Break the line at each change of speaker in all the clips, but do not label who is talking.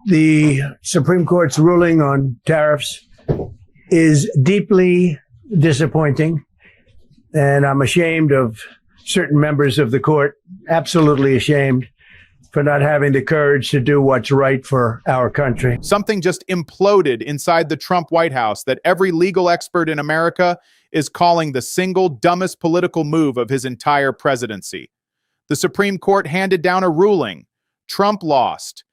The Supreme Court's ruling on tariffs is deeply disappointing, and I'm ashamed of certain members of the court, absolutely ashamed, for not having the courage to do what's right for our country.
Something just imploded inside the Trump White House that every legal expert in America is calling the single dumbest political move of his entire presidency. The Supreme Court handed down a ruling. Trump lost.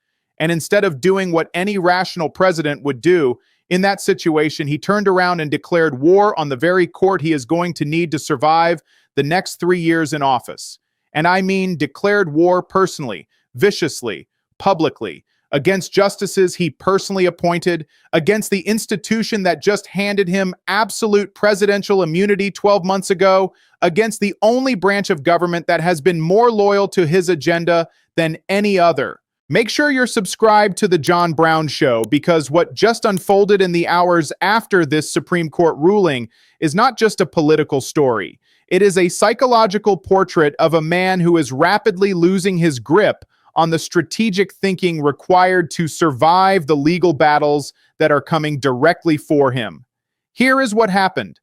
And instead of doing what any rational president would do, in that situation, he turned around and declared war on the very court he is going to need to survive the next 3 years in office. And I mean declared war personally, viciously, publicly, against justices he personally appointed, against the institution that just handed him absolute presidential immunity 12 months ago, against the only branch of government that has been more loyal to his agenda than any other. Make sure you're subscribed to The John Brown Show, because what just unfolded in the hours after this Supreme Court ruling is not just a political story. It is a psychological portrait of a man who is rapidly losing his grip on the strategic thinking required to survive the legal battles that are coming directly for him. Here is what happened.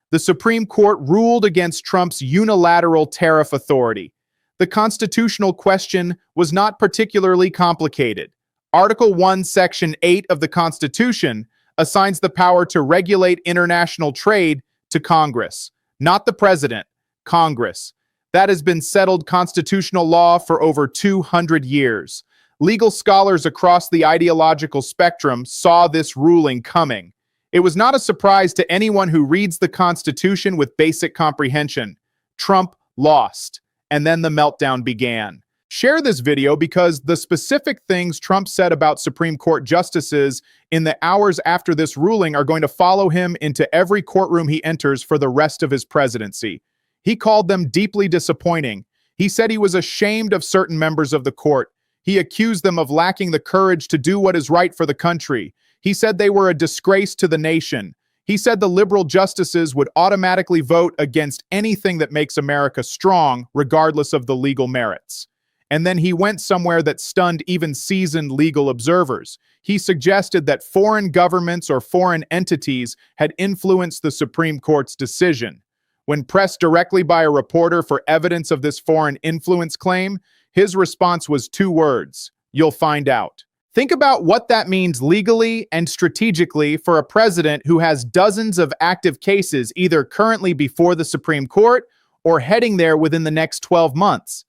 The Supreme Court ruled against Trump's unilateral tariff authority. The constitutional question was not particularly complicated. Article 1, Section 8 of the Constitution assigns the power to regulate international trade to Congress, not the president, Congress. That has been settled constitutional law for over 200 years. Legal scholars across the ideological spectrum saw this ruling coming. It was not a surprise to anyone who reads the Constitution with basic comprehension. Trump lost, and then the meltdown began. Share this video because the specific things Trump said about Supreme Court justices in the hours after this ruling are going to follow him into every courtroom he enters for the rest of his presidency. He called them deeply disappointing. He said he was ashamed of certain members of the court. He accused them of lacking the courage to do what is right for the country. He said they were a disgrace to the nation. He said the liberal justices would automatically vote against anything that makes America strong, regardless of the legal merits. And then he went somewhere that stunned even seasoned legal observers. He suggested that foreign governments or foreign entities had influenced the Supreme Court's decision. When pressed directly by a reporter for evidence of this foreign influence claim, his response was 2 words: "You'll find out." Think about what that means legally and strategically for a president who has dozens of active cases either currently before the Supreme Court or heading there within the next 12 months.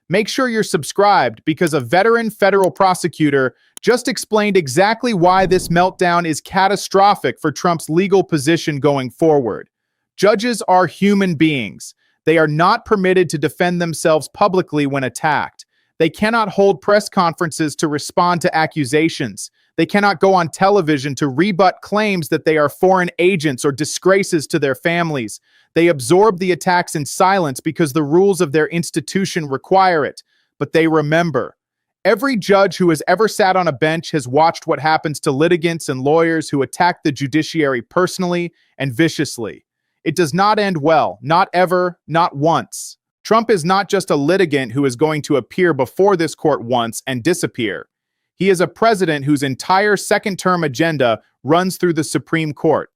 Make sure you're subscribed because a veteran federal prosecutor just explained exactly why this meltdown is catastrophic for Trump's legal position going forward. Judges are human beings. They are not permitted to defend themselves publicly when attacked. They cannot hold press conferences to respond to accusations. They cannot go on television to rebut claims that they are foreign agents or disgraces to their families. They absorb the attacks in silence because the rules of their institution require it. But they remember. Every judge who has ever sat on a bench has watched what happens to litigants and lawyers who attack the judiciary personally and viciously. It does not end well, not ever, not once. Trump is not just a litigant who is going to appear before this court once and disappear. He is a president whose entire second-term agenda runs through the Supreme Court.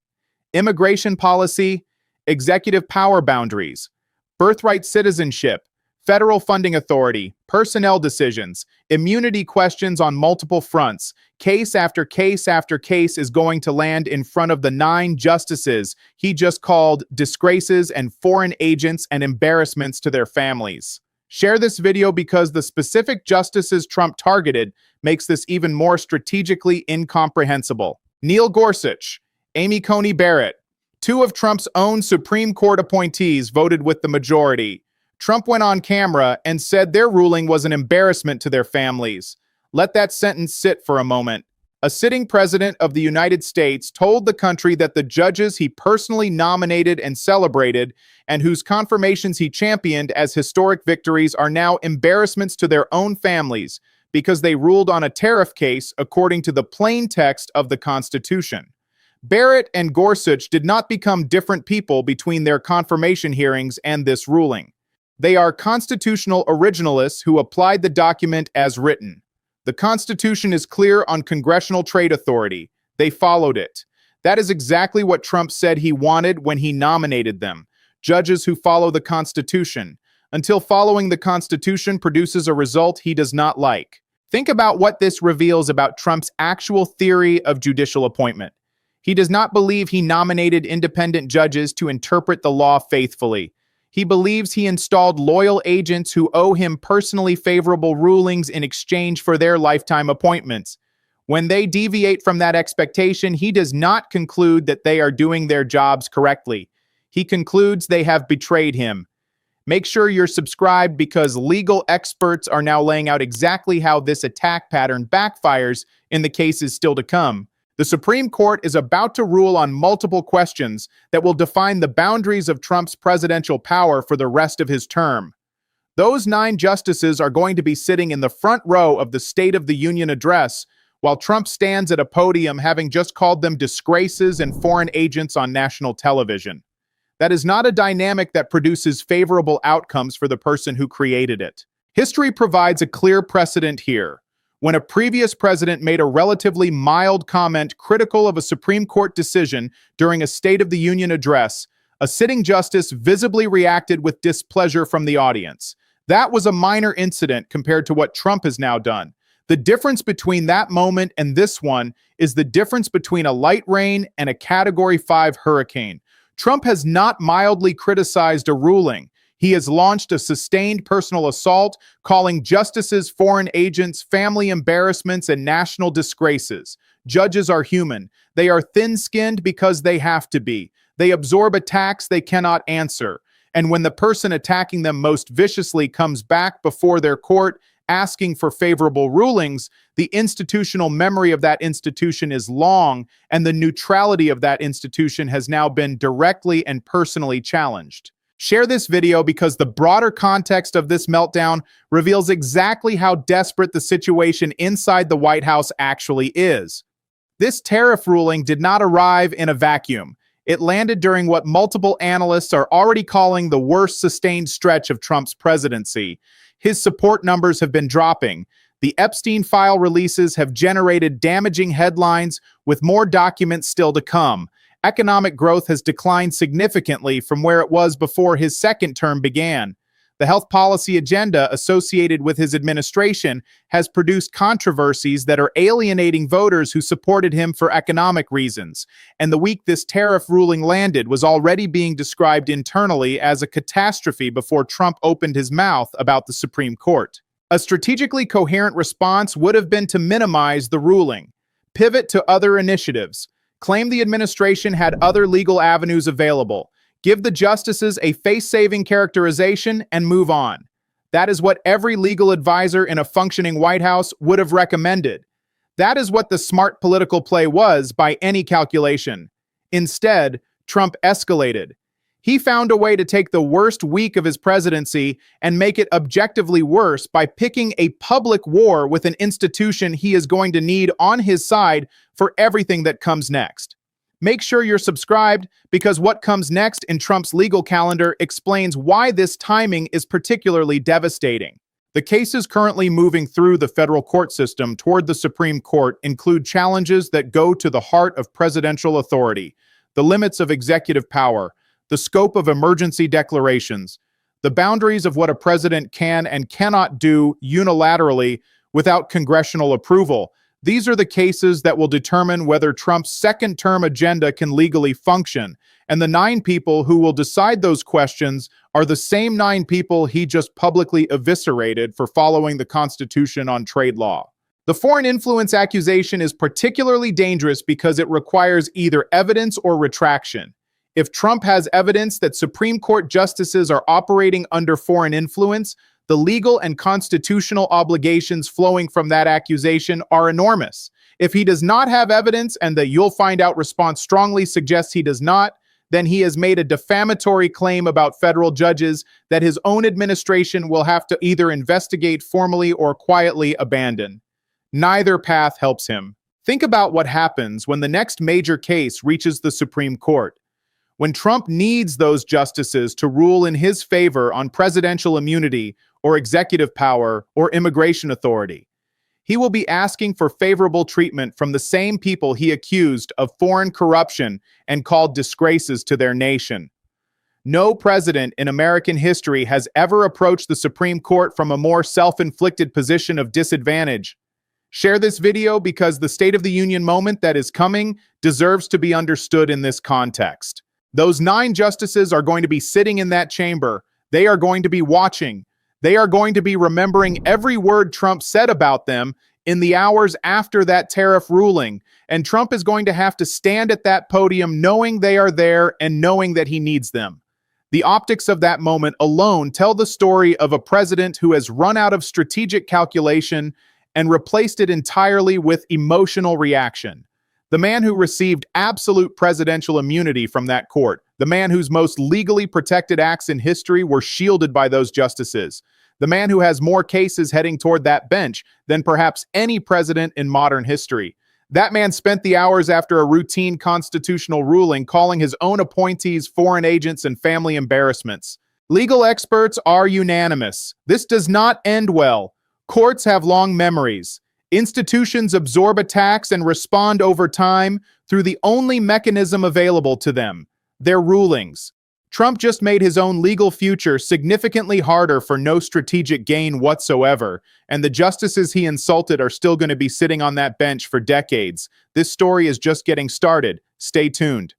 Immigration policy, executive power boundaries, birthright citizenship, federal funding authority, personnel decisions, immunity questions on multiple fronts. Case after case after case is going to land in front of the 9 justices he just called disgraces and foreign agents and embarrassments to their families. Share this video because the specific justices Trump targeted makes this even more strategically incomprehensible. Neil Gorsuch, Amy Coney Barrett, 2 of Trump's own Supreme Court appointees voted with the majority. Trump went on camera and said their ruling was an embarrassment to their families. Let that sentence sit for a moment. A sitting president of the United States told the country that the judges he personally nominated and celebrated, and whose confirmations he championed as historic victories, are now embarrassments to their own families because they ruled on a tariff case according to the plain text of the Constitution. Barrett and Gorsuch did not become different people between their confirmation hearings and this ruling. They are constitutional originalists who applied the document as written. The Constitution is clear on congressional trade authority. They followed it. That is exactly what Trump said he wanted when he nominated them. Judges who follow the Constitution, until following the Constitution produces a result he does not like. Think about what this reveals about Trump's actual theory of judicial appointment. He does not believe he nominated independent judges to interpret the law faithfully. He believes he installed loyal agents who owe him personally favorable rulings in exchange for their lifetime appointments. When they deviate from that expectation, he does not conclude that they are doing their jobs correctly. He concludes they have betrayed him. Make sure you're subscribed because legal experts are now laying out exactly how this attack pattern backfires in the cases still to come. The Supreme Court is about to rule on multiple questions that will define the boundaries of Trump's presidential power for the rest of his term. Those 9 justices are going to be sitting in the front row of the State of the Union address while Trump stands at a podium having just called them disgraces and foreign agents on national television. That is not a dynamic that produces favorable outcomes for the person who created it. History provides a clear precedent here. When a previous president made a relatively mild comment critical of a Supreme Court decision during a State of the Union address, a sitting justice visibly reacted with displeasure from the audience. That was a minor incident compared to what Trump has now done. The difference between that moment and this one is the difference between a light rain and a Category 5 hurricane. Trump has not mildly criticized a ruling. He has launched a sustained personal assault, calling justices foreign agents, family embarrassments, and national disgraces. Judges are human. They are thin-skinned because they have to be. They absorb attacks they cannot answer. And when the person attacking them most viciously comes back before their court, asking for favorable rulings, the institutional memory of that institution is long, and the neutrality of that institution has now been directly and personally challenged. Share this video because the broader context of this meltdown reveals exactly how desperate the situation inside the White House actually is. This tariff ruling did not arrive in a vacuum. It landed during what multiple analysts are already calling the worst sustained stretch of Trump's presidency. His support numbers have been dropping. The Epstein file releases have generated damaging headlines, with more documents still to come. Economic growth has declined significantly from where it was before his second term began. The health policy agenda associated with his administration has produced controversies that are alienating voters who supported him for economic reasons. And the week this tariff ruling landed was already being described internally as a catastrophe before Trump opened his mouth about the Supreme Court. A strategically coherent response would have been to minimize the ruling, pivot to other initiatives, claim the administration had other legal avenues available, give the justices a face-saving characterization, and move on. That is what every legal advisor in a functioning White House would have recommended. That is what the smart political play was by any calculation. Instead, Trump escalated. He found a way to take the worst week of his presidency and make it objectively worse by picking a public war with an institution he is going to need on his side for everything that comes next. Make sure you're subscribed because what comes next in Trump's legal calendar explains why this timing is particularly devastating. The cases currently moving through the federal court system toward the Supreme Court include challenges that go to the heart of presidential authority, the limits of executive power, the scope of emergency declarations, the boundaries of what a president can and cannot do unilaterally without congressional approval. These are the cases that will determine whether Trump's second-term agenda can legally function, and the 9 people who will decide those questions are the same 9 people he just publicly eviscerated for following the Constitution on trade law. The foreign influence accusation is particularly dangerous because it requires either evidence or retraction. If Trump has evidence that Supreme Court justices are operating under foreign influence, the legal and constitutional obligations flowing from that accusation are enormous. If he does not have evidence and the "you'll find out" response strongly suggests he does not, then he has made a defamatory claim about federal judges that his own administration will have to either investigate formally or quietly abandon. Neither path helps him. Think about what happens when the next major case reaches the Supreme Court. When Trump needs those justices to rule in his favor on presidential immunity or executive power or immigration authority, he will be asking for favorable treatment from the same people he accused of foreign corruption and called disgraces to their nation. No president in American history has ever approached the Supreme Court from a more self-inflicted position of disadvantage. Share this video because the State of the Union moment that is coming deserves to be understood in this context. Those 9 justices are going to be sitting in that chamber. They are going to be watching. They are going to be remembering every word Trump said about them in the hours after that tariff ruling. And Trump is going to have to stand at that podium knowing they are there and knowing that he needs them. The optics of that moment alone tell the story of a president who has run out of strategic calculation and replaced it entirely with emotional reaction. The man who received absolute presidential immunity from that court, the man whose most legally protected acts in history were shielded by those justices, the man who has more cases heading toward that bench than perhaps any president in modern history. That man spent the hours after a routine constitutional ruling calling his own appointees foreign agents and family embarrassments. Legal experts are unanimous. This does not end well. Courts have long memories. Institutions absorb attacks and respond over time through the only mechanism available to them, their rulings. Trump just made his own legal future significantly harder for no strategic gain whatsoever, and the justices he insulted are still going to be sitting on that bench for decades. This story is just getting started. Stay tuned.